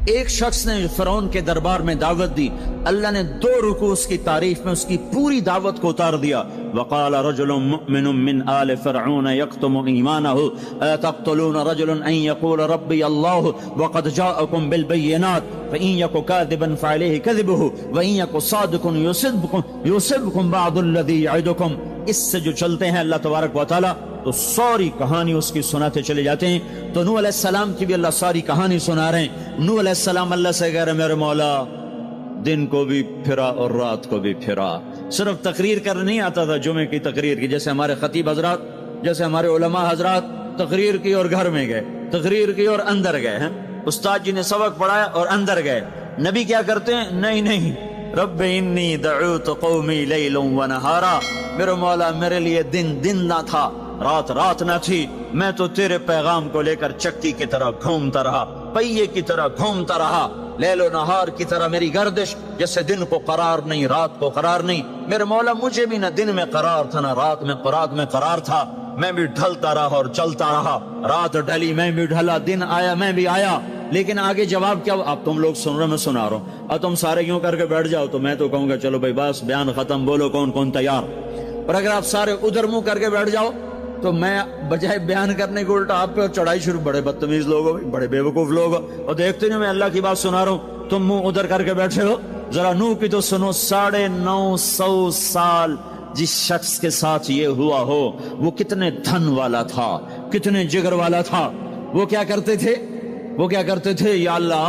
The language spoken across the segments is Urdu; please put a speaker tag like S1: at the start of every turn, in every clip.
S1: ایک شخص نے فرعون کے دربار میں دعوت دی، اللہ نے 2 رکوع اس کی تعریف میں اس کی پوری دعوت کو اتار دیا۔ وقال رجل مؤمن من آل فرعون يكتم ایمانه اتقتلون رجلا ان يقول ربي الله وقد جاءكم بالبينات فإن يك كاذبا فعليه كذبه وإن يك صادقا يصبكم بعض الذي يعدكم۔ اس سے جو چلتے ہیں اللہ تبارک و تعالی تو ساری کہانی اس کی سناتے چلے جاتے ہیں۔ تو نوح علیہ السلام کی بھی اللہ ساری کہانی سنا رہے ہیں۔ نوح علیہ السلام اللہ سے کہہ رہے ہیں میرے مولا دن کو بھی پھرا اور رات کو بھی پھرا۔ صرف تقریر کرنے نہیں آتا تھا، جمعے کی تقریر کی، جیسے ہمارے خطیب حضرات، جیسے ہمارے علماء حضرات تقریر کی اور گھر میں گئے، تقریر کی اور اندر گئے ہیں، استاد جی نے سبق پڑھایا اور اندر گئے۔ نبی کیا کرتے ہیں؟ نہیں، رب انی دعوت قومی لیلا ونہارا، میرے مولا میرے لیے دن نہ تھا، رات نہ تھی، میں تو تیرے پیغام کو لے کر چکی کی طرح گھومتا رہا، پہیے کی طرح گھومتا رہا، لیل و نہار کی طرح میری گردش، جیسے دن کو قرار نہیں رات کو قرار نہیں۔ میرے مولا مجھے بھی نہ دن میں قرار تھا نہ رات میں قرار تھا، میں بھی ڈھلتا رہا اور چلتا رہا، رات ڈھلی میں بھی ڈھلا، دن آیا میں بھی آیا۔ لیکن آگے جواب کیا؟ اب تم لوگ سن رہے میں سنا رہا ہوں، اب تم سارے یوں کر کے بیٹھ جاؤ تو میں تو کہوں گا چلو بھائی بس بیان ختم، بولو کون تیار۔ اور اگر آپ سارے ادھر منہ کر کے بیٹھ جاؤ تو میں بجائے بیان کرنے کو الٹا آپ پہ چڑھائی شروع، بڑے بدتمیز لوگ ہو، بڑے بے وقوف لوگ ہو، اور دیکھتے نہیں میں اللہ کی بات سنا رہا ہوں، تم منہ ادھر کر کے بیٹھے ہو۔ ذرا نوح کی تو سنو، 950 سال جس شخص کے ساتھ یہ ہوا ہو وہ کتنے دھن والا تھا، کتنے جگر والا تھا۔ وہ کیا کرتے تھے؟ یا اللہ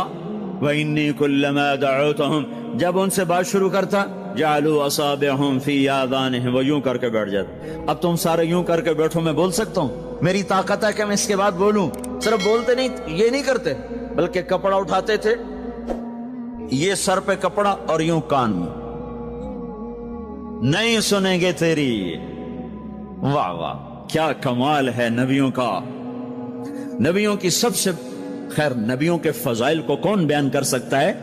S1: وَإِنِّي كُلَّمَا دَعَوْتُهُمْ، جب ان سے بات شروع کرتا جعلوا اصابعهم في آذانهم، وہ یوں کر کے بیٹھ جاتے۔ اب تم سارے یوں کر کے بیٹھو، میں بول سکتا ہوں؟ میری طاقت ہے کہ میں اس کے بعد بولوں؟ صرف بولتے نہیں، یہ نہیں کرتے، بلکہ کپڑا اٹھاتے تھے، یہ سر پہ کپڑا اور یوں کان میں، نہیں سنیں گے تیری۔ واہ واہ، کیا کمال ہے نبیوں کا، نبیوں کی سب سے، خیر نبیوں کے فضائل کو کون بیان کر سکتا ہے،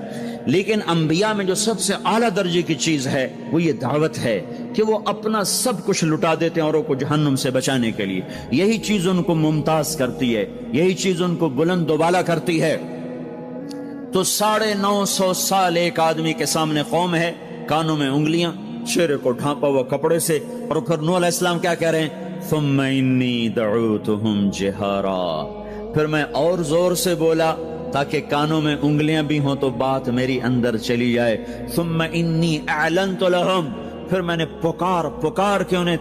S1: لیکن انبیاء میں جو سب سے اعلیٰ درجے کی چیز ہے وہ یہ دعوت ہے کہ وہ اپنا سب کچھ لٹا دیتے ہیں اوروں کو جہنم سے بچانے کے لیے۔ یہی چیز ان کو ممتاز کرتی ہے، یہی چیز ان کو بلند و بالا کرتی ہے۔ تو 950 سال ایک آدمی کے سامنے قوم ہے، کانوں میں انگلیاں، چہرے کو ڈھانپا ہوا کپڑے سے، اور پھر نوح علیہ السلام کیا کہہ رہے ہیں؟ ثم انی دعوتہم جہارا، پھر میں اور زور سے بولا تاکہ کانوں میں انگلیاں بھی ہوں تو بات میری اندر چلی جائے۔ ثم انی اعلنت لہم، پھر میں نے پکار کے انہیں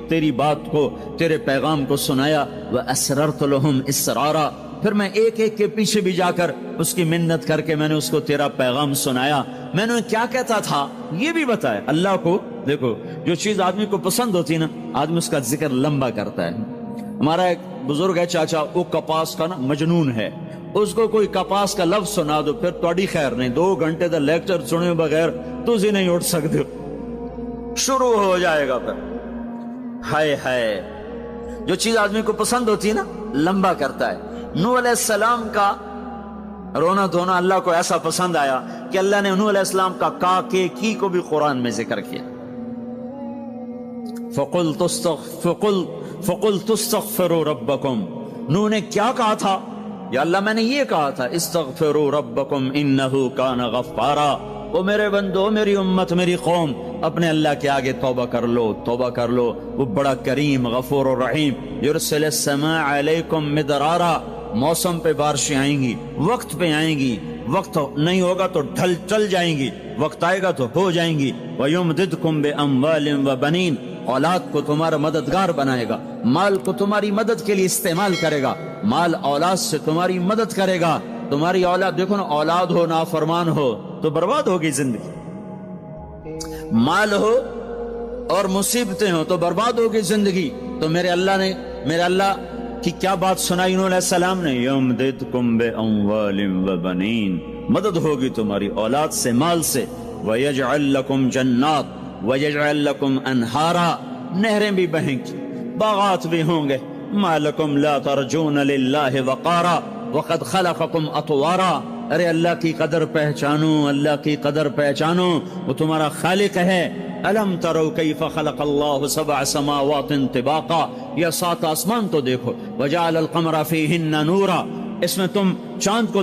S1: تیری بات کو، تیرے پیغام کو سنایا۔ واسررت لہم اسرارا، پھر میں ایک کے پیچھے بھی جا کر اس کی منت کر کے میں نے اس کو تیرا پیغام سنایا۔ میں نے کیا کہتا تھا یہ بھی بتایا۔ اللہ کو دیکھو، جو چیز آدمی کو پسند ہوتی نا، آدمی اس کا ذکر لمبا کرتا ہے۔ ہمارا ایک بزرگ ہے چاچا، وہ کپاس کا نا مجنون ہے، اس کو کوئی کپاس کا لفظ سنا دو پھر تھوڑی خیر نہیں، 2 گھنٹے تک لیکچر سنے بغیر تسی نہیں اٹھ سکتے، شروع ہو جائے گا۔ پھر ہائے، جو چیز آدمی کو پسند ہوتی ہے نا لمبا کرتا ہے۔ نوح علیہ السلام کا رونا دھونا اللہ کو ایسا پسند آیا کہ اللہ نے نوح علیہ السلام کا کا کے کی کو بھی قرآن میں ذکر کیا۔ فَقُلْتُ اسْتَغْفِرُوا رَبَّكُمْ، نوح نے کیا کہا تھا؟ یا اللہ میں نے یہ کہا تھا، استغفروا ربکم انہ کان غفارا، او میرے بندو، میری امت، میری قوم، اپنے اللہ کے آگے توبہ کر لو، وہ بڑا کریم غفور و رحیم۔ یرسل السماء علیکم مدرارا، موسم پہ بارشیں آئیں گی، وقت پہ آئیں گی، وقت نہیں ہوگا تو چل جائیں گی، وقت آئے گا تو ہو جائیں گی۔ وَيُمْدِدْكُمْ بِأَمْوَالٍ وَبَنِينَ، اولاد کو تمہارا مددگار بنائے گا، مال کو تمہاری مدد کے لیے استعمال کرے گا، مال اولاد سے تمہاری مدد کرے گا۔ تمہاری اولاد دیکھو نا، اولاد ہو نافرمان ہو تو برباد ہوگی زندگی، مال ہو اور مصیبتیں ہو تو برباد ہوگی زندگی۔ تو میرے اللہ کی کیا بات سنائی انہوں علیہ السلام نے؟ یمددکم باموال وبنین، مدد ہوگی تمہاری اولاد سے، مال سے۔ ویجعل لکم جنات ویجعل لکم انہارا، نہریں بھی بہیں گی، باغات بھی ہوں گے۔ ما لکم لا ترجون للہ وقارا وقد خلقکم اطوارا، ارے اللہ کی قدر پہچانو، اللہ کی قدر پہچانو، وہ تمہارا خالق ہے۔ الم تروا کیف خلق اللہ 7 سماوات طباقا، یہ 7 آسمان تو دیکھو۔ وجعل القمر فیہن نورا، اس میں تم چاند کو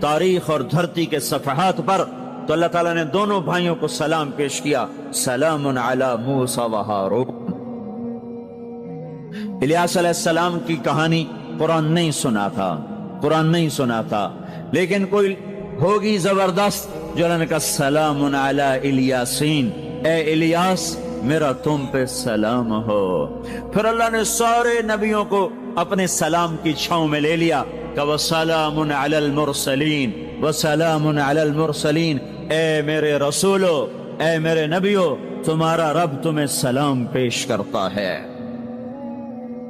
S1: تاریخ اور دھرتی کے صفحات پر، تو اللہ تعالیٰ نے دونوں بھائیوں کو سلام پیش کیا، سلام علی موسیٰ و ہارون۔ الیاس علیہ السلام کی کہانی قرآن نہیں سنا تھا، قرآن نہیں سنا تھا، لیکن کوئی ہوگی زبردست جو اللہ نے کہا سلام علی الیاسین، اے الیاس میرا تم پہ سلام ہو۔ پھر اللہ نے سارے نبیوں کو اپنے سلام کی چھاؤں میں لے لیا کہ وسلام علی المرسلین، وسلام علی المرسلین، اے میرے رسولو، اے میرے نبیو، تمہارا رب تمہیں سلام پیش کرتا ہے۔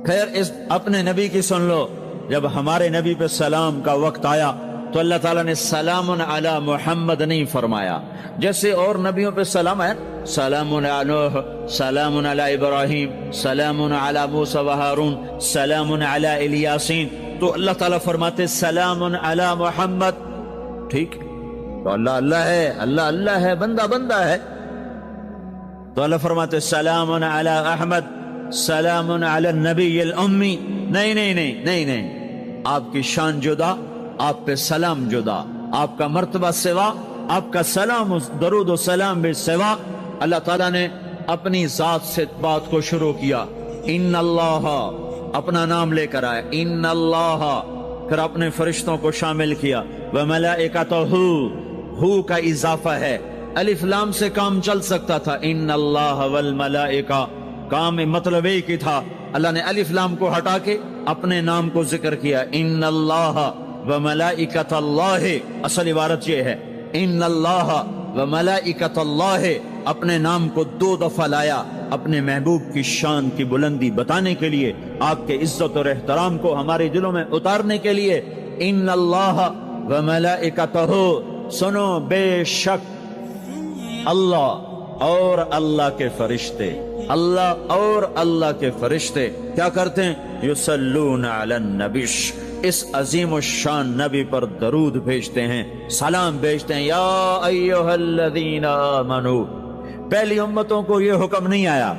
S1: خیر اس اپنے نبی کی سن لو، جب ہمارے نبی پہ سلام کا وقت آیا تو اللہ تعالیٰ نے سلام علی محمد نہیں فرمایا، جیسے اور نبیوں پہ سلام ہے، سلام علی نوح، سلام علی ابراہیم، سلام علی موسیٰ و ہارون، سلام علی الیاسین، تو اللہ تعالیٰ فرماتے سلام علی محمد۔ ٹھیک، تو اللہ اللہ ہے، اللہ اللہ ہے، بندہ بندہ ہے، تو اللہ فرماتے سلام علی احمد، سلام علی النبی الامی۔ نہیں نہیں نہیں نہیں نہیں، آپ کی شان جدا، آپ پہ سلام جدا، آپ کا مرتبہ سوا، آپ کا سلام درود و سلام بھی سوا۔ اللہ تعالیٰ نے اپنی ذات سے بات کو شروع کیا، ان اللہ، اپنا نام لے کر آئے، ان اللہ، پھر اپنے فرشتوں کو شامل کیا، وملائکتہ، ہو کا اضافہ ہے، الف لام سے کام چل سکتا تھا، ان اللہ والملائکہ، کام مطلب ایک ہی تھا، اللہ نے الف لام کو ہٹا کے اپنے نام کو ذکر کیا، ان اللہ وملائکۃ اللہ، اصل عبارت یہ ہے، ان اللہ وملائکۃ اللہ، اپنے نام کو دو دفعہ لایا اپنے محبوب کی شان کی بلندی بتانے کے لیے، آپ کے عزت اور احترام کو ہمارے دلوں میں اتارنے کے لیے، ان اللہ وملائکتہ، سنو بے شک اللہ اور اللہ کے فرشتے، اللہ اور اللہ کے فرشتے کیا کرتے ہیں؟ یصلون علی النبی، اس عظیم الشان نبی پر درود بھیجتے ہیں، سلام بھیجتے ہیں، یا ایھا الذین آمنو۔ پہلی امتوں کو یہ حکم نہیں آیا،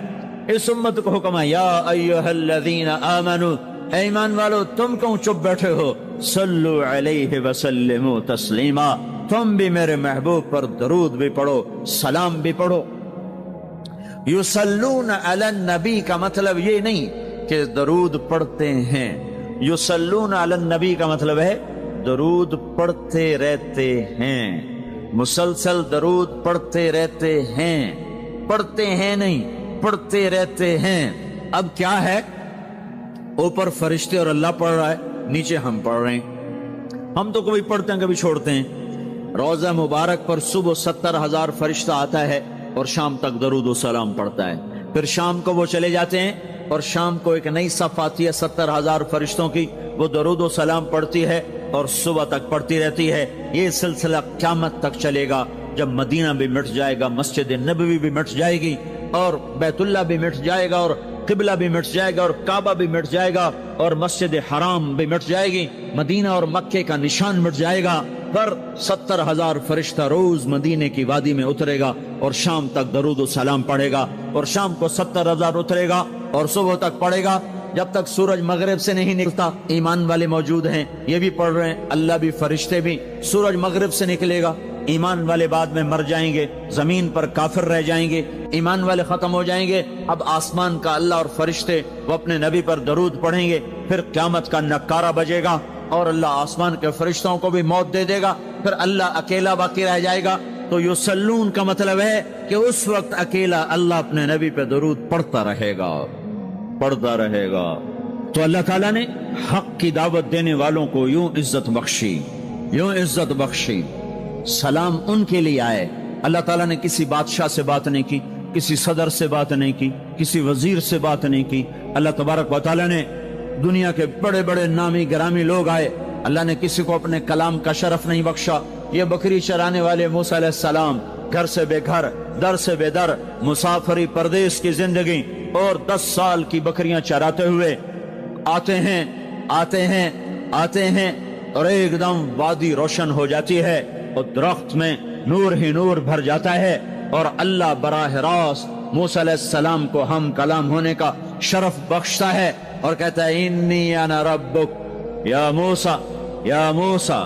S1: اس امت کو حکم آیا، یا ایھا الذین آمنو، اے ایمان والو تم کیوں چپ بیٹھے ہو، صلو علیہ وسلموا تسلیما، تم بھی میرے محبوب پر درود بھی پڑھو، سلام بھی پڑھو۔ یصلون علی النبی کا مطلب یہ نہیں کہ درود پڑھتے ہیں، یصلون علی النبی کا مطلب ہے درود پڑھتے رہتے ہیں، مسلسل درود پڑھتے رہتے ہیں، پڑھتے ہیں نہیں، پڑھتے رہتے ہیں۔ اب کیا ہے، اوپر فرشتے اور اللہ پڑھ رہا ہے، نیچے ہم پڑھ رہے ہیں، ہم تو کبھی پڑھتے ہیں کبھی چھوڑتے ہیں۔ روزہ مبارک پر صبح 70,000 فرشتہ آتا ہے اور شام تک درود و سلام پڑھتا ہے، پھر شام کو وہ چلے جاتے ہیں اور شام کو ایک نئی صف آتی ہے 70,000 فرشتوں کی، وہ درود و سلام پڑھتی ہے اور صبح تک پڑھتی رہتی ہے۔ یہ سلسلہ قیامت تک چلے گا، جب مدینہ بھی مٹ جائے گا، مسجد نبوی بھی مٹ جائے گی، اور بیت اللہ بھی مٹ جائے گا، اور قبلہ بھی مٹ جائے گا، اور کعبہ بھی مٹ جائے گا، اور مسجد حرام بھی مٹ جائے گی، مدینہ اور مکے کا نشان مٹ جائے گا، پر 70,000 فرشتہ روز مدینے کی وادی میں اترے گا اور شام تک درود و سلام پڑھے گا، اور شام کو 70,000 اترے گا اور صبح تک پڑھے گا، جب تک سورج مغرب سے نہیں نکلتا۔ ایمان والے موجود ہیں، یہ بھی پڑھ رہے ہیں، اللہ بھی فرشتے بھی۔ سورج مغرب سے نکلے گا، ایمان والے بعد میں مر جائیں گے، زمین پر کافر رہ جائیں گے، ایمان والے ختم ہو جائیں گے۔ اب آسمان کا اللہ اور فرشتے وہ اپنے نبی پر درود پڑھیں گے، پھر قیامت کا نکارہ بجے گا اور اللہ آسمان کے فرشتوں کو بھی موت دے دے گا، پھر اللہ اکیلا باقی رہ جائے گا۔ تو یصلون کا مطلب ہے کہ اس وقت اکیلا اللہ اپنے نبی پہ درود پڑھتا رہے گا، پڑھتا رہے گا۔ تو اللہ تعالیٰ نے حق کی دعوت دینے والوں کو یوں عزت بخشی، یوں عزت بخشی۔ سلام ان کے لیے آئے، اللہ تعالیٰ نے کسی بادشاہ سے بات نہیں کی، کسی صدر سے بات نہیں کی، کسی وزیر سے بات نہیں کی۔ اللہ تبارک و تعالیٰ نے دنیا کے بڑے بڑے نامی گرامی لوگ آئے، اللہ نے کسی کو اپنے کلام کا شرف نہیں بخشا۔ یہ بکری چرانے والے موسیٰ علیہ السلام، گھر سے بے گھر، در سے بے در، مسافری پردیس کی زندگی، اور 10 سال کی بکریاں چراتے ہوئے آتے ہیں آتے ہیں آتے ہیں، اور ایک دم وادی روشن ہو جاتی ہے اور درخت میں نور ہی نور بھر جاتا ہے، اور اللہ براہ راست موسیٰ علیہ السلام کو ہم کلام ہونے کا شرف بخشتا ہے اور کہتا ہے انی انا ربک یا موسیٰ، یا موسیٰ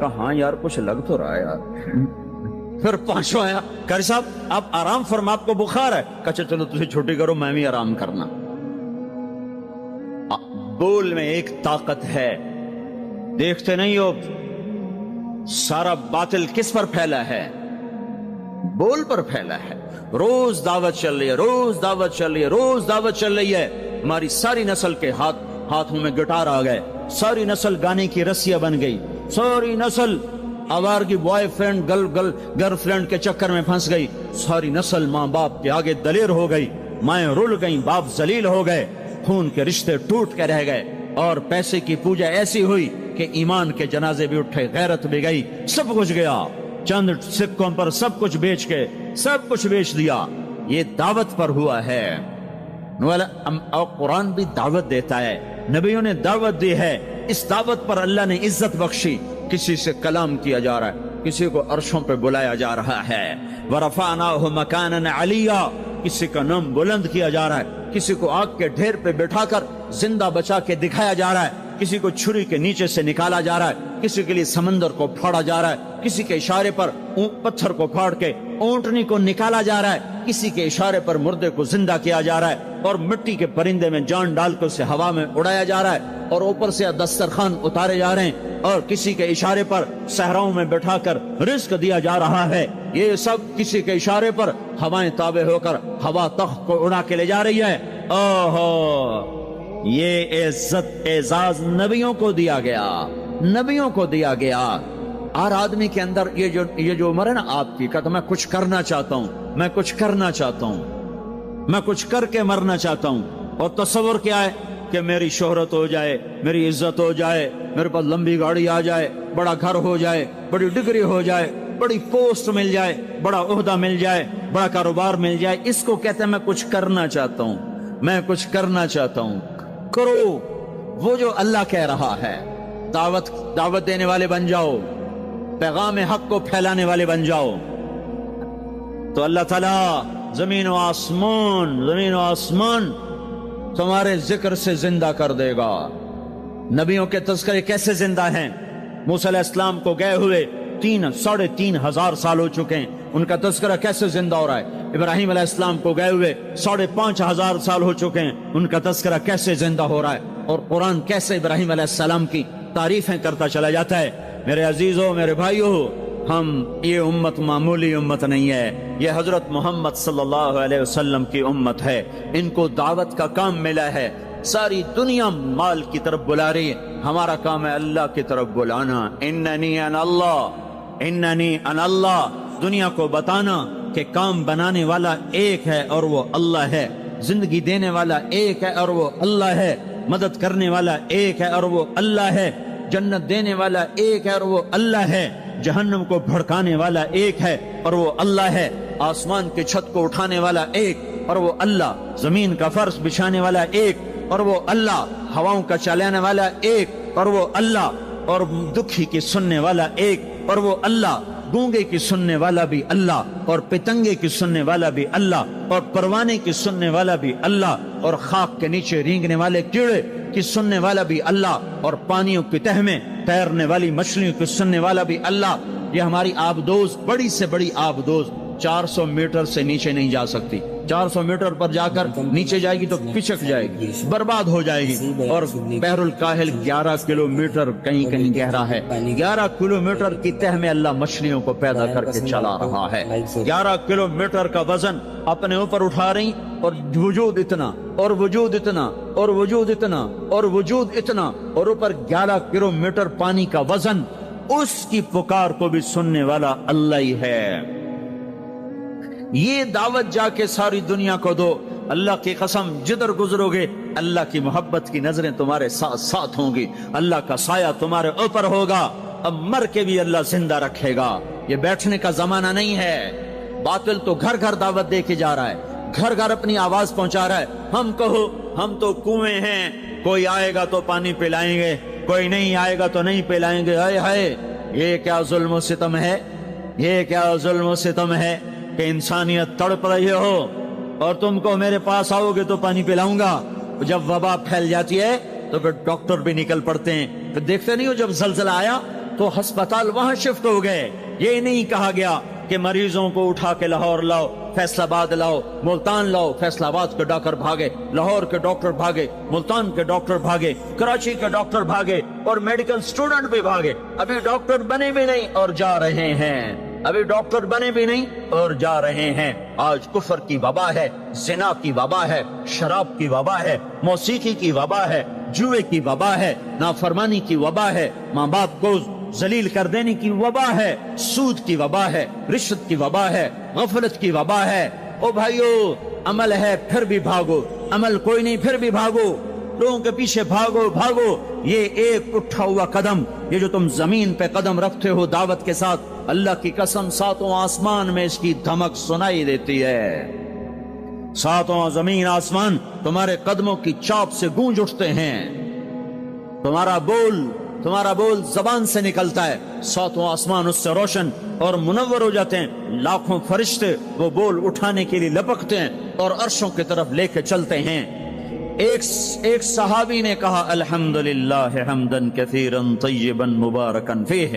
S1: کہا ہاں یار کچھ لگ تو رہا ہے یار۔ پھر پانچواں آیا، قاری صاحب آپ آرام فرما، آپ کو بخار ہے؟ کہا چلو تجھے چھٹی کرو، میں بھی آرام کرنا۔ بول میں ایک طاقت ہے، دیکھتے نہیں ہو سارا باطل کس پر پھیلا ہے؟ بول پر پھیلا ہے۔ روز دعوت چل رہی ہے، روز دعوت چل رہی ہے، روز دعوت چل رہی ہے۔ ہماری ساری نسل کے ہاتھوں میں گٹار آ گئے، ساری نسل گانے کی رسیاں بن گئی، ساری نسل آوارگی بوائے فرینڈ گرل فرینڈ کے چکر میں پھنس گئی، ساری نسل ماں باپ کے آگے دلیر ہو گئی، مائیں رل گئیں، باپ ذلیل ہو گئے، خون کے رشتے ٹوٹ کے رہ گئے، اور پیسے کی پوجا ایسی ہوئی کہ ایمان کے جنازے بھی اٹھے، غیرت بھی گئی، سب کچھ گیا، چند سکوں پر سب کچھ بیچ کے سب کچھ بیچ دیا۔ یہ دعوت پر ہوا ہے۔ اور قرآن بھی دعوت دیتا ہے، نبیوں نے دعوت دی ہے، اس دعوت پر اللہ نے عزت بخشی۔ کسی سے کلام کیا جا رہا ہے، کسی کو عرشوں پہ بلایا جا رہا ہے، وَرَفَعْنَاهُ مَكَانًا عَلِيًّا، کسی کا نام بلند کیا جا رہا ہے، کسی کو آگ کے ڈھیر پہ بٹھا کر زندہ بچا کے دکھایا جا رہا ہے، کسی کو چھری کے نیچے سے نکالا جا رہا ہے، کسی کے لیے سمندر کو پھاڑا جا رہا ہے، کسی کے اشارے پر پتھر کو پھاڑ کے اونٹنی کو نکالا جا رہا ہے، کسی کے اشارے پر مردے کو زندہ کیا جا رہا ہے، اور مٹی کے پرندے میں جان ڈال کر اسے ہوا میں اڑایا جا رہا ہے، اور اوپر سے دسترخوان اتارے جا رہے ہیں، اور کسی کے اشارے پر صحراؤں میں بٹھا کر رزق دیا جا رہا ہے۔ یہ سب کسی کے اشارے پر ہوائیں تابع ہو کر ہوا تخت کو اڑا کے لے جا رہی ہے۔ اوہو، یہ عزت اعزاز نبیوں کو دیا گیا، نبیوں کو دیا گیا۔ ہر آدمی کے اندر یہ جو عمر ہے نا آپ کی، کہتا میں کچھ کرنا چاہتا ہوں، میں کچھ کرنا چاہتا ہوں، میں کچھ کر کے مرنا چاہتا ہوں۔ اور تصور کیا ہے کہ میری شہرت ہو جائے، میری عزت ہو جائے، میرے پاس لمبی گاڑی آ جائے، بڑا گھر ہو جائے، بڑی ڈگری ہو جائے، بڑی پوسٹ مل جائے، بڑا عہدہ مل جائے، بڑا کاروبار مل جائے۔ اس کو کہتے ہیں میں کچھ کرنا چاہتا ہوں، میں کچھ کرنا چاہتا ہوں۔ کرو وہ جو اللہ کہہ رہا ہے، دعوت دینے والے بن جاؤ، پیغام حق کو پھیلانے والے بن جاؤ، تو اللہ تعالیٰ زمین و آسمان تمہارے ذکر سے زندہ کر دے گا۔ نبیوں کے تذکرے کیسے زندہ ہیں؟ موسیٰ علیہ السلام کو گئے ہوئے 3,500 سال ہو چکے ہیں، ان کا تذکرہ کیسے زندہ ہو رہا ہے؟ ابراہیم علیہ السلام کو گئے ہوئے 5,500 سال ہو چکے ہیں، ان کا تذکرہ کیسے زندہ ہو رہا ہے؟ اور قرآن کیسے ابراہیم علیہ السلام کی تعریفیں کرتا چلا جاتا ہے۔ میرے عزیزوں، میرے بھائیوں، یہ امت معمولی امت نہیں ہے، یہ حضرت محمد صلی اللہ علیہ وسلم کی امت ہے۔ ان کو دعوت کا کام ملا ہے، ساری دنیا مال کی طرف بلا رہی ہے، ہمارا کام ہے اللہ کی طرف بلانا۔ اننی انا اللہ، دنیا کو بتانا کہ کام بنانے والا ایک ہے اور وہ اللہ ہے، زندگی دینے والا ایک ہے اور وہ اللہ ہے، مدد کرنے والا ایک ہے اور وہ اللہ ہے، جنت دینے والا ایک ہے اور وہ اللہ ہے، جہنم کو بھڑکانے والا ایک ہے اور وہ اللہ ہے، آسمان کے چھت کو اٹھانے والا ایک اور وہ اللہ، زمین کا فرش بچھانے والا ایک اور وہ اللہ، ہواؤں کا چلانے والا ایک اور وہ اللہ، اور دکھی کی سننے والا ایک اور وہ اللہ، گونگے کی سننے والا بھی اللہ، اور پتنگے کی سننے والا بھی اللہ، اور پروانے کی سننے والا بھی اللہ، اور خاک کے نیچے رینگنے والے کیڑے کی سننے والا بھی اللہ، اور پانیوں کی تہ میں تیرنے والی مچھلیوں کی سننے والا بھی اللہ۔ یہ ہماری آبدوز، بڑی سے بڑی آبدوز 400 میٹر سے نیچے نہیں جا سکتی، 400 میٹر پر جا کر نیچے جائے گی تو پچک جائے گی، برباد ہو جائے گی۔ اور بحر الکاہل 11 کلومیٹر کہیں کہیں گہرا ہے، 11 کلومیٹر کی تہ میں اللہ مچھلیوں کو پیدا کر کے چلا رہا ہے۔ 11 کلومیٹر کا وزن اپنے اوپر اٹھا رہی، اور وجود اتنا اور وجود اتنا اور وجود اتنا اور وجود اتنا، اور اوپر 11 کلومیٹر پانی کا وزن، اس کی پکار کو بھی سننے والا اللہ ہی ہے۔ یہ دعوت جا کے ساری دنیا کو دو، اللہ کی قسم جدھر گزرو گے اللہ کی محبت کی نظریں تمہارے ساتھ ساتھ ہوں گی، اللہ کا سایہ تمہارے اوپر ہوگا، اب مر کے بھی اللہ زندہ رکھے گا۔ یہ بیٹھنے کا زمانہ نہیں ہے۔ باطل تو گھر گھر دعوت دے کے جا رہا ہے، گھر گھر اپنی آواز پہنچا رہا ہے، ہم کہو ہم تو کنویں ہیں، کوئی آئے گا تو پانی پلائیں گے، کوئی نہیں آئے گا تو نہیں پلائیں گے۔ ہائے ہائے، یہ کیا ظلم و ستم ہے، یہ کیا ظلم و ستم ہے کہ انسانیت تڑپ رہی ہو اور تم کو میرے پاس آؤ گے تو پانی پلاؤں گا۔ جب وبا پھیل جاتی ہے تو پھر ڈاکٹر بھی نکل پڑتے ہیں، پھر دیکھتے نہیں ہو جب زلزلہ آیا تو ہسپتال وہاں شفٹ ہو گئے. یہ نہیں کہا گیا کہ مریضوں کو اٹھا کے لاہور لاؤ، فیصل آباد لاؤ، ملتان لاؤ. فیصل آباد کے ڈاکٹر بھاگے، لاہور کے ڈاکٹر بھاگے، ملتان کے ڈاکٹر بھاگے، کراچی کے ڈاکٹر بھاگے، اور میڈیکل سٹوڈنٹ بھی بھاگے. ابھی ڈاکٹر بنے بھی نہیں اور جا رہے ہیں. ابھی ڈاکٹر بنے بھی نہیں اور جا رہے ہیں. آج کفر کی وبا ہے، زنا کی وبا ہے، شراب کی وبا ہے، موسیقی کی وبا ہے، جوئے کی وبا ہے، نافرمانی کی وبا ہے، ماں باپ کو ذلیل کر دینے کی وبا ہے، سود کی وبا ہے، رشوت کی وبا ہے، غفلت کی وبا ہے. او بھائیو، عمل ہے پھر بھی بھاگو، عمل کوئی نہیں پھر بھی بھاگو، لوگوں کے پیچھے بھاگو بھاگو. یہ ایک اٹھا ہوا قدم، یہ جو تم زمین پہ قدم رکھتے ہو دعوت کے ساتھ، اللہ کی قسم ساتوں آسمان میں اس کی دھمک سنائی دیتی ہے. ساتوں زمین آسمان تمہارے قدموں کی چاپ سے گونج اٹھتے ہیں. تمہارا بول زبان سے نکلتا ہے، ساتوں آسمان اس سے روشن اور منور ہو جاتے ہیں. لاکھوں فرشتے وہ بول اٹھانے کے لیے لپکتے ہیں اور عرشوں کی طرف لے کے چلتے ہیں. ایک صحابی نے کہا الحمدللہ حمدن کثیرا طیبا مبارکا فیہ.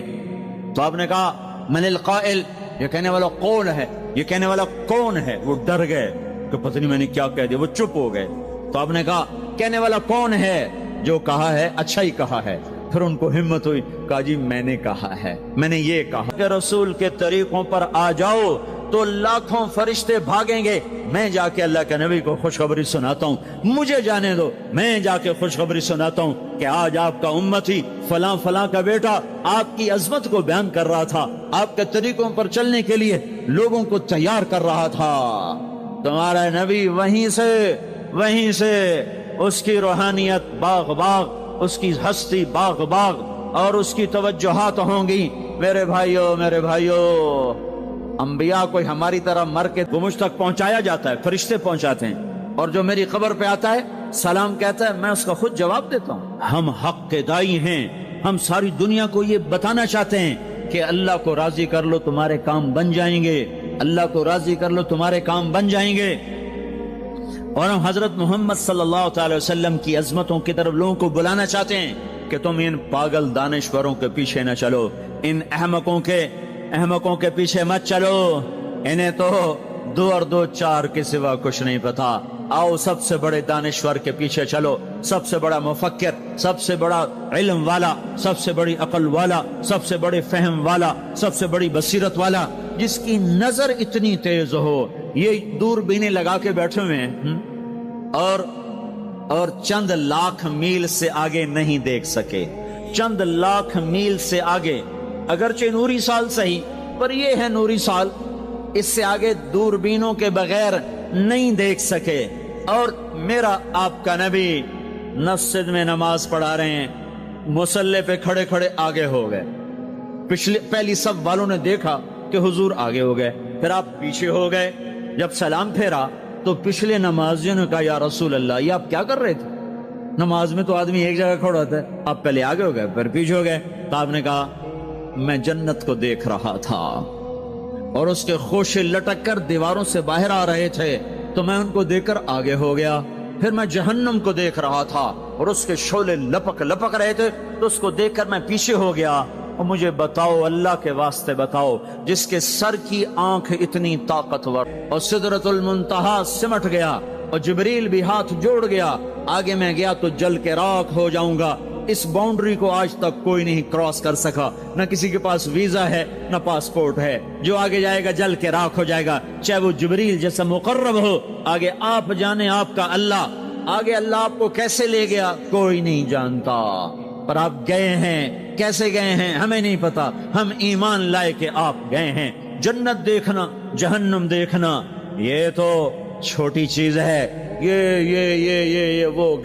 S1: تو آپ نے کہا من القائل، یہ کہنے والا کون ہے، یہ کہنے والا کون ہے؟ وہ ڈر گئے کہ پتہ نہیں میں نے کیا کہہ دیا، وہ چپ ہو گئے. تو آپ نے کہا کہنے والا کون ہے؟ جو کہا ہے اچھا ہی کہا ہے. پھر ان کو ہمت ہوئی، کہا جی میں نے کہا ہے، میں نے یہ کہا کہ رسول کے طریقوں پر آ جاؤ تو لاکھوں فرشتے بھاگیں گے. میں جا کے اللہ کے نبی کو خوشخبری سناتا ہوں، مجھے جانے دو، میں جا کے خوشخبری سناتا ہوں کہ آج آپ کا امتی فلاں فلاں کا بیٹا آپ کی عظمت کو بیان کر رہا تھا، آپ کے طریقوں پر چلنے کے لیے لوگوں کو تیار کر رہا تھا. تمہارا نبی وہیں سے اس کی روحانیت باغ باغ، اس کی ہستی باغ باغ، اور اس کی توجہات ہوں گی. میرے بھائیو، انبیاء کوئی ہماری طرح مر کے وہ مجھ تک پہنچایا جاتا ہے، فرشتے پہنچاتے ہیں. اور جو میری قبر پہ آتا ہے سلام کہتا ہے، میں اس کا خود جواب دیتا ہوں. ہم حق کے دائی ہیں، ہم ساری دنیا کو یہ بتانا چاہتے ہیں کہ اللہ کو راضی کر لو تمہارے کام بن جائیں گے، اللہ کو راضی کر لو تمہارے کام بن جائیں گے. اور ہم حضرت محمد صلی اللہ تعالی وسلم کی عظمتوں کی طرف لوگوں کو بلانا چاہتے ہیں کہ تم ان پاگل دانشوروں کے پیچھے نہ چلو، ان احمقوں کے پیچھے مت چلو. انہیں تو 2 اور 2 4 کے سوا کچھ نہیں پتا. آؤ سب سے بڑے دانشور کے پیچھے چلو، سب سے بڑا مفکر، سب سے بڑا علم والا، سب سے بڑی عقل والا، سب سے بڑے فہم والا، سب سے بڑی بصیرت والا، جس کی نظر اتنی تیز ہو. یہ دوربینیں لگا کے بیٹھے ہوئے ہیں اور چند لاکھ میل سے آگے نہیں دیکھ سکے. چند لاکھ میل سے آگے، اگرچہ نوری سال صحیح، پر یہ ہے نوری سال، اس سے آگے دوربینوں کے بغیر نہیں دیکھ سکے. اور میرا آپ کا نبی مسجد میں نماز پڑھا رہے ہیں، مصلی پہ کھڑے کھڑے آگے ہو گئے. پہلی صف والوں نے دیکھا کہ حضور آگے ہو گئے، پھر آپ پیچھے ہو گئے. جب سلام پھیرا تو پچھلے نمازیوں نے کہا یا رسول اللہ، یہ آپ کیا کر رہے تھے؟ نماز میں تو آدمی ایک جگہ کھڑا ہوتا ہے، آپ پہلے آگے ہو گئے پھر پیچھے ہو گئے. تو آپ نے کہا میں جنت کو دیکھ رہا تھا اور اس کے خوشے لٹک کر دیواروں سے باہر آ رہے تھے، تو میں ان کو دیکھ کر آگے ہو گیا. پھر میں جہنم کو دیکھ رہا تھا اور اس کے شعلے لپک رہے تھے، تو اس کو دیکھ کر میں پیچھے ہو گیا. اور مجھے بتاؤ، اللہ کے واسطے بتاؤ، جس کے سر کی آنکھ اتنی طاقتور، اور سدرۃ المنتہا سمٹ گیا اور جبریل بھی ہاتھ جوڑ گیا، آگے میں گیا تو جل کے راکھ ہو جاؤں گا. اس باؤنڈری کو آج تک کوئی نہیں کراس کر سکا، نہ کسی کے پاس ویزا ہے نہ پاسپورٹ ہے. جو آگے جائے گا جل کے راکھ ہو جائے گا، چاہے وہ جبریل جیسا مقرب ہو. آگے آپ جانے آپ کا اللہ، آگے اللہ آپ کو کیسے لے گیا کوئی نہیں جانتا، پر آپ گئے ہیں. کیسے گئے ہیں ہمیں نہیں پتا، ہم ایمان لائے کہ آپ گئے ہیں. جنت دیکھنا، جہنم دیکھنا یہ تو چھوٹی چیز ہے. یہ وہ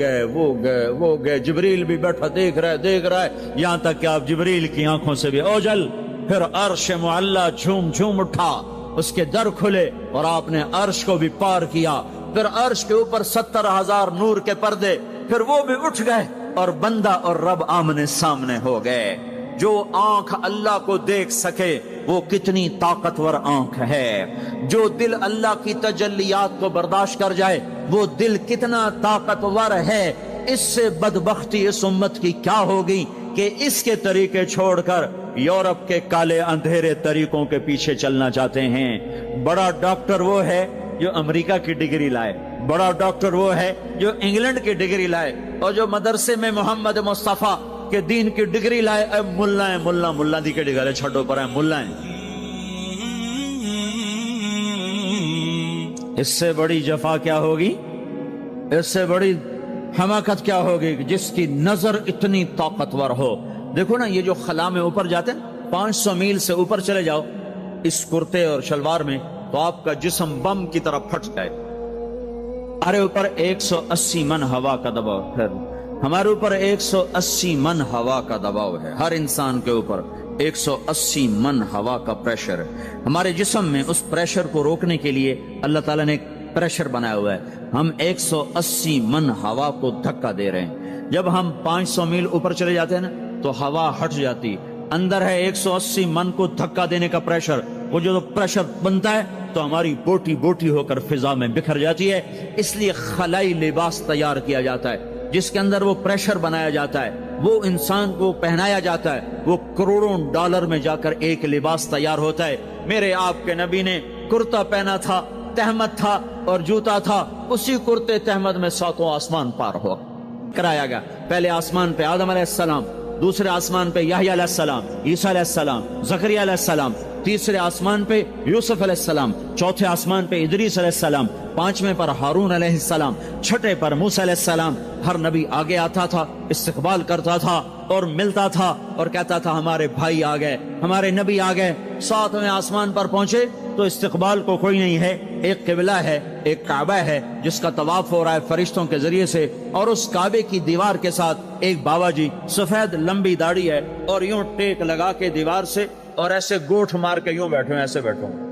S1: گئے جبریل بھی بیٹھا دیکھ رہا ہے، یہاں تک کہ آپ جبریل کی آنکھوں سے بھی اوجل. پھر عرش معلا جھوم اٹھا، اس کے در کھلے اور آپ نے عرش کو بھی پار کیا. پھر عرش کے اوپر 70,000 نور کے پردے، پھر وہ بھی اٹھ گئے اور بندہ اور رب آمنے سامنے ہو گئے. جو آنکھ اللہ کو دیکھ سکے وہ کتنی طاقتور آنکھ ہے. جو دل اللہ کی تجلیات کو برداشت کر جائے وہ دل کتنا طاقتور ہے. اس سے بدبختی اس امت کی کیا ہوگی کہ اس کے طریقے چھوڑ کر یورپ کے کالے اندھیرے طریقوں کے پیچھے چلنا چاہتے ہیں۔ بڑا ڈاکٹر وہ ہے جو امریکہ کی ڈگری لائے، بڑا ڈاکٹر وہ ہے جو انگلینڈ کی ڈگری لائے، اور جو مدرسے میں محمد مصطفیٰ کے دین کی ڈگری لائے اے ملا ہے، ملا دی کے ڈگرے چھٹو پر ہے، ملا ہے۔ اس سے بڑی جفا کیا ہوگی، اس سے بڑی حماقت کیا ہوگی جس کی نظر اتنی طاقتور ہو۔ دیکھو نا، یہ جو خلا میں اوپر جاتے ہیں، 500 میل سے اوپر چلے جاؤ اس کرتے اور شلوار میں، تو آپ کا جسم بم کی طرح پھٹ جائے۔ ہمارے اوپر 180 من ہوا کا دباؤ ہے، ہمارے اوپر 180 من ہوا کا دباؤ ہے، ہر انسان کے اوپر 180 من ہوا کا پریشر ہے۔ ہمارے جسم میں اس پریشر کو روکنے کے لیے اللہ تعالیٰ نے ایک پریشر بنایا ہوا ہے، ہم 180 من ہوا کو دھکا دے رہے ہیں۔ جب ہم 500 میل اوپر چلے جاتے ہیں نا تو ہوا ہٹ جاتی، اندر ہے 180 من کو دھکا دینے کا پریشر، وہ جو پریشر بنتا ہے تو ہماری بوٹی بوٹی ہو کر فضا میں بکھر جاتی ہے۔ اس لیے خلائی لباس تیار کیا جاتا ہے جس کے اندر وہ پریشر بنایا جاتا ہے، وہ انسان کو پہنایا جاتا ہے، وہ کروڑوں ڈالر میں جا کر ایک لباس تیار ہوتا ہے۔ میرے آپ کے نبی نے کرتا پہنا تھا، تہمت تھا اور جوتا تھا، اسی کرتے تہمت میں 7 آسمان پار ہو کرایا گیا۔ پہلے آسمان پہ آدم علیہ السلام، دوسرے آسمان پہ یحییٰ علیہ السلام، عیسیٰ علیہ السلام، زکریا علیہ السلام، تیسرے آسمان پہ یوسف علیہ السلام، چوتھے آسمان پہ ادریس علیہ السلام، پانچویں پر ہارون علیہ السلام، چھٹے پر موسیٰ علیہ السلام۔ ہر نبی آگے آتا تھا، استقبال کرتا تھا اور ملتا تھا اور کہتا تھا ہمارے بھائی آ گئے، ہمارے نبی آ گئے۔ 7ویں آسمان پر پہنچے تو استقبال کو کوئی نہیں ہے، ایک قبلہ ہے، ایک کعبہ ہے جس کا طواف ہو رہا ہے فرشتوں کے ذریعے سے، اور اس کعبے کی دیوار کے ساتھ ایک بابا جی، سفید لمبی داڑھی ہے اور یوں ٹیک لگا کے دیوار سے اور ایسے گوٹھ مار کے یوں بیٹھے ہیں، ایسے بیٹھے ہیں،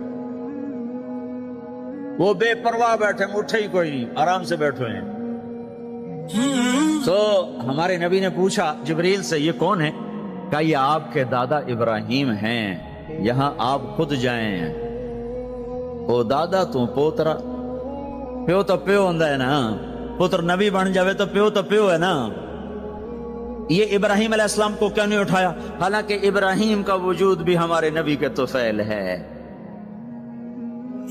S1: وہ بے پرواہ بیٹھے، اٹھے ہی کوئی نہیں، آرام سے بیٹھے ہیں۔ تو ہمارے نبی نے پوچھا جبریل سے، یہ کون ہے؟ کہا یہ آپ کے دادا ابراہیم ہیں، یہاں آپ خود جائیں۔ او دادا تو پوترا، پیو تو پیو ہوندا ہے نا، پتر نبی بن جاوے تو پیو ہے نا۔ یہ ابراہیم علیہ السلام کو کیوں نہیں اٹھایا؟ حالانکہ ابراہیم کا وجود بھی ہمارے نبی کے طفیل ہے،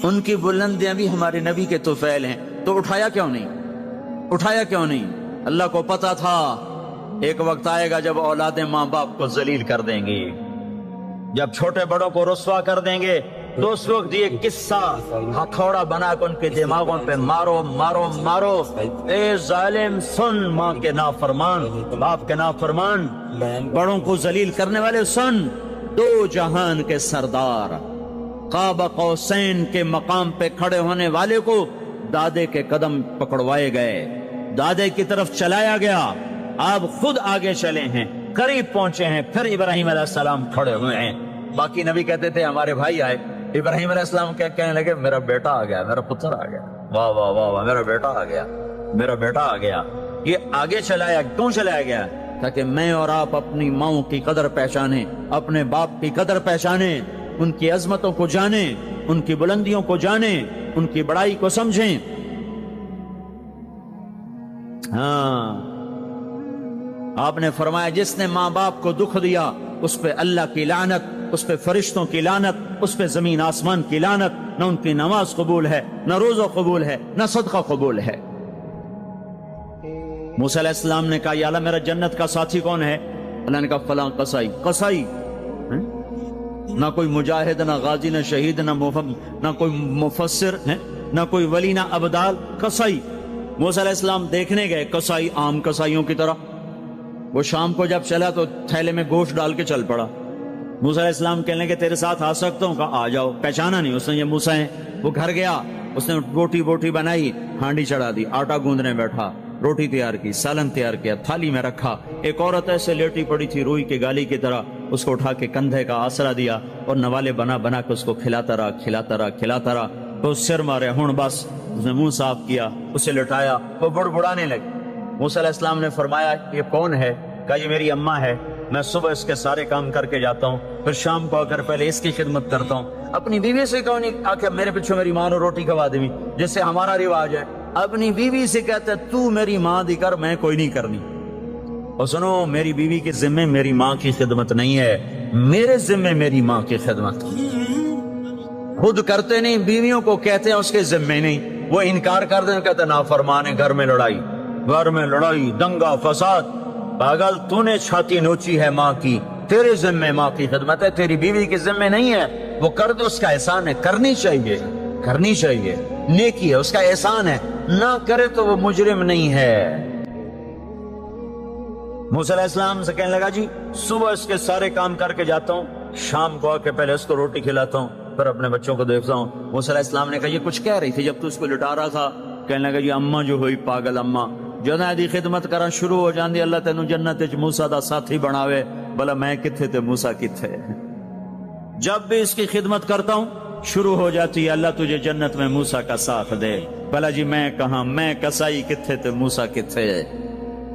S1: ان کی بلندیاں بھی ہمارے نبی کے طفیل ہیں، تو اٹھایا کیوں نہیں؟ اللہ کو پتا تھا ایک وقت آئے گا جب اولادیں ماں باپ کو ذلیل کر دیں گی، جب چھوٹے بڑوں کو رسوا کر دیں گے، تو اس وقت یہ قصہ ہتھوڑا بنا کے ان کے دماغوں پہ مارو، اے ظالم سن، ماں کے نافرمان، باپ کے نافرمان، بڑوں کو ذلیل کرنے والے سن، 2 جہان کے سردار، قاب قوسین کے مقام پہ کھڑے ہونے والے کو دادے کے قدم پکڑوائے گئے، دادے کی طرف چلایا گیا، آپ خود آگے چلے ہیں، قریب پہنچے ہیں، پھر ابراہیم علیہ السلام کھڑے ہوئے ہیں۔ باقی نبی کہتے تھے ہمارے بھائی آئے، ابراہیم علیہ السلام کہنے لگے میرا بیٹا آ گیا، میرا پتر آ گیا، واہ واہ واہ واہ، میرا بیٹا آ گیا۔ یہ آگے کیوں چلایا گیا؟ تاکہ میں اور آپ اپنی ماؤں کی قدر پہچانیں، اپنے باپ کی قدر پہچانیں، ان کی عظمتوں کو جانیں، ان کی بلندیوں کو جانیں، ان کی بڑائی کو سمجھیں۔ ہاں، آپ نے فرمایا جس نے ماں باپ کو دکھ دیا اس پہ اللہ کی لعنت، اس پہ فرشتوں کی لعنت، اس پہ زمین آسمان کی لعنت، نہ ان کی نماز قبول ہے، نہ روزہ قبول ہے، نہ صدقہ قبول ہے۔ موسیٰ علیہ السلام نے کہا یا اللہ میرا جنت کا ساتھی کون ہے؟ اللہ نے کہا فلاں قصائی، نہ کوئی مجاہد، نہ غازی، نہ شہید، نہ کوئی مفسر، نہ کوئی ولی، نہ ابدال، قصائی۔ موسیٰ علیہ السلام دیکھنے گئے، قصائی عام قصائیوں کی طرح، وہ شام کو جب چلا تو تھیلے میں گوشت ڈال کے چل پڑا۔ موسیٰ علیہ السلام کہنے لگے تیرے ساتھ آ سکتا ہوں؟ کہا آ جاؤ۔ پہچانا نہیں اس نے یہ موسیٰ ہیں۔ وہ گھر گیا، اس نے بوٹی بنائی، ہانڈی چڑھا دی، آٹا گوندنے بیٹھا، روٹی تیار کی، سالن تیار کیا، تھالی میں رکھا۔ ایک عورت ایسے لیٹی پڑی تھی روئی کی گالی کی طرح، اس کو اٹھا کے کندھے کا آسرا دیا اور نوالے بنا کے اس کو کھلاتا رہا۔ تو سر مارے، ہن بس اس نے منہ صاف کیا، اسے لٹایا، وہ بڑبڑانے لگی۔ موسیٰ علیہ السلام نے فرمایا یہ کون ہے؟ کہا یہ میری اماں ہے، میں صبح اس کے سارے کام کر کے جاتا ہوں، پھر شام کو آ کر پہلے اس کی خدمت کرتا ہوں۔ اپنی بیوی سے کہو نہیں آ کے میرے پیچھے میری ماں نے روٹی کھوا دی، جس سے ہمارا رواج ہے، اپنی بیوی سے کہتا ہے تو میری ماں دی کر، میں کوئی نہیں کرنی۔ اور سنو، میری بیوی کے ذمے میری ماں کی خدمت نہیں ہے، میرے ذمے میری ماں کی خدمت۔ خود کرتے نہیں، بیویوں کو کہتے ہیں اس کے ذمے نہیں، وہ انکار کر دیں، کہتے نافرمان ہے، گھر میں لڑائی، دنگا فساد۔ پاگل، تو نے چھاتی نوچی ہے ماں کی، تیرے ذمے ماں کی خدمت ہے، تیری بیوی کے ذمے نہیں ہے۔ وہ کر دے، اس کا احسان ہے، کرنی چاہیے، نیکی ہے، اس کا احسان ہے، نہ کرے تو وہ مجرم نہیں ہے۔ موسیٰ علیہ السلام سے کہنے لگا جی صبح اس کے سارے کام کر کے جاتا ہوں، شام کو آ کے پہلے اس کو روٹی کھلاتا ہوں، پھر اپنے بچوں کو دیکھتا ہوں۔ موسیٰ علیہ السلام نے کہا یہ کچھ کہہ رہی تھی جب تو اس کو لٹا رہا تھا؟ کہنے لگا جی اماں جو ہوئی پاگل اماں، جدوں دی خدمت کرنا شروع ہو جاندی اللہ تینوں جنت وچ موسیٰ دا ساتھی بناوے۔ بلا میں کتھے تے موسیٰ کتھے؟ جب بھی اس کی خدمت کرتا ہوں شروع ہو جاتی ہے اللہ تجھے جنت میں موسیٰ کا ساتھ دے۔ بلا جی میں کہاں، میں کسائی کتھے تے موسیٰ کتھے؟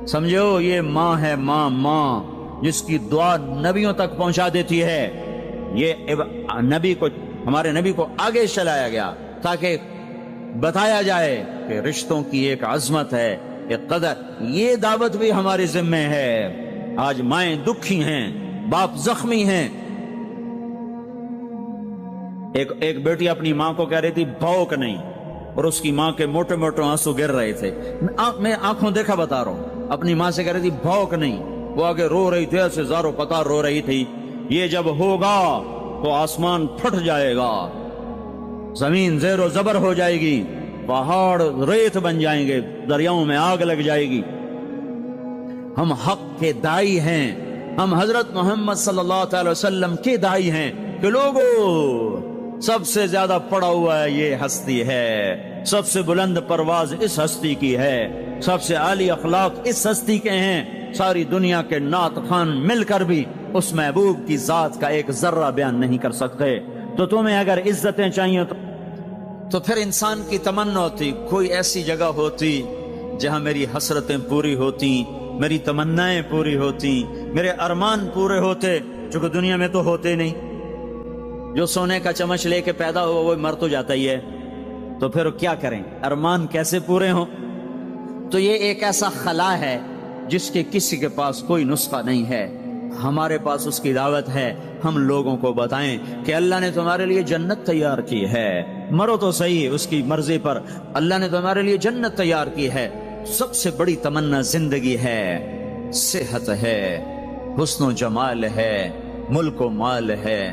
S1: سمجھو، یہ ماں ہے، ماں جس کی دعا نبیوں تک پہنچا دیتی ہے۔ یہ ہمارے نبی کو آگے چلایا گیا تاکہ بتایا جائے کہ رشتوں کی ایک عظمت ہے، ایک قدر۔ یہ دعوت بھی ہمارے ذمہ ہے۔ آج مائیں دکھی ہیں، باپ زخمی ہیں۔ ایک بیٹی اپنی ماں کو کہہ رہی تھی بھوک نہیں، اور اس کی ماں کے موٹے موٹے آنسو گر رہے تھے۔ میں آنکھوں دیکھا بتا رہا ہوں، اپنی ماں سے کہہ رہی تھی بھوک نہیں، وہ آگے رو رہی تھی، ایسے زارو قطار رو رہی تھی۔ یہ جب ہوگا تو آسمان پھٹ جائے گا، زمین زیر و زبر ہو جائے گی، پہاڑ ریت بن جائیں گے، دریاؤں میں آگ لگ جائے گی۔ ہم حق کے دائی ہیں، ہم حضرت محمد صلی اللہ علیہ وسلم کے دائی ہیں کہ لوگوں، سب سے زیادہ پڑا ہوا ہے یہ ہستی ہے، سب سے بلند پرواز اس ہستی کی ہے، سب سے عالی اخلاق اس ہستی کے ہیں۔ ساری دنیا کے نعت خوان مل کر بھی اس محبوب کی ذات کا ایک ذرہ بیان نہیں کر سکتے۔ تو تمہیں اگر عزتیں چاہیے تو پھر انسان کی تمنا ہوتی کوئی ایسی جگہ ہوتی جہاں میری حسرتیں پوری ہوتی، میری تمنائیں پوری ہوتی، میرے ارمان پورے ہوتے، جو کہ دنیا میں تو ہوتے نہیں۔ جو سونے کا چمچ لے کے پیدا ہوا وہ مر تو جاتا ہی ہے، تو پھر کیا کریں؟ ارمان کیسے پورے ہوں؟ تو یہ ایک ایسا خلا ہے جس کے کسی کے پاس کوئی نسخہ نہیں ہے۔ ہمارے پاس اس کی دعوت ہے، ہم لوگوں کو بتائیں کہ اللہ نے تمہارے لیے جنت تیار کی ہے، مرو تو صحیح اس کی مرضی پر، اللہ نے تمہارے لیے جنت تیار کی ہے۔ سب سے بڑی تمنا زندگی ہے، صحت ہے، حسن و جمال ہے، ملک و مال ہے،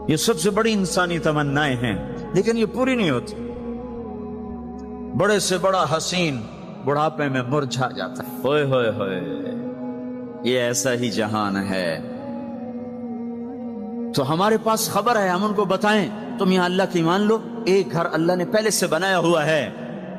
S1: یہ سب سے بڑی انسانی تمنائیں ہیں، لیکن یہ پوری نہیں ہوتی۔ بڑے سے بڑا حسین بڑھاپے میں مرجھا جاتا ہے۔ ہوئے ہوئے ہوئے، یہ ایسا ہی جہان ہے۔ تو ہمارے پاس خبر ہے، ہم ان کو بتائیں تم یہاں اللہ کی مان لو، ایک گھر اللہ نے پہلے سے بنایا ہوا ہے،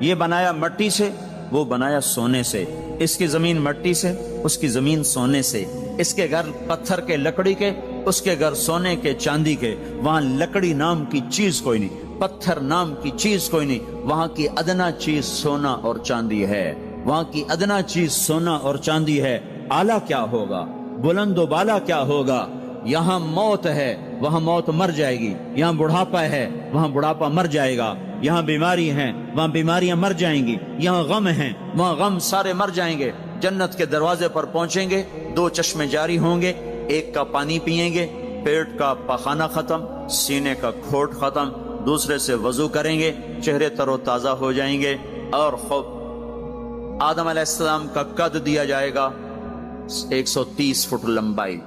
S1: یہ بنایا مٹی سے، وہ بنایا سونے سے، اس کی زمین مٹی سے، اس کی زمین سونے سے، اس کے گھر پتھر کے لکڑی کے، اس کے گھر سونے کے چاندی کے، وہاں لکڑی نام کی چیز کوئی نہیں، پتھر نام کی چیز کوئی نہیں، وہاں کی ادنا چیز سونا اور چاندی ہے، وہاں کی ادنا چیز سونا اور چاندی ہے۔ اعلیٰ کیا ہوگا، بلند و بالا کیا ہوگا؟ یہاں موت ہے، وہاں موت مر جائے گی، یہاں بڑھاپا ہے، وہاں بڑھاپا مر جائے گا، یہاں بیماری ہیں، وہاں بیماریاں مر جائیں گی، یہاں غم ہیں، وہاں غم سارے مر جائیں گے۔ جنت کے دروازے پر پہنچیں گے، دو چشمے جاری ہوں گے، ایک کا پانی پیئیں گے، پیٹ کا پخانہ ختم، سینے کا کھوٹ ختم، دوسرے سے وضو کریں گے، چہرے تر و تازہ ہو جائیں گے، اور خوب آدم علیہ السلام کا قد دیا جائے گا 130 فٹ لمبائی۔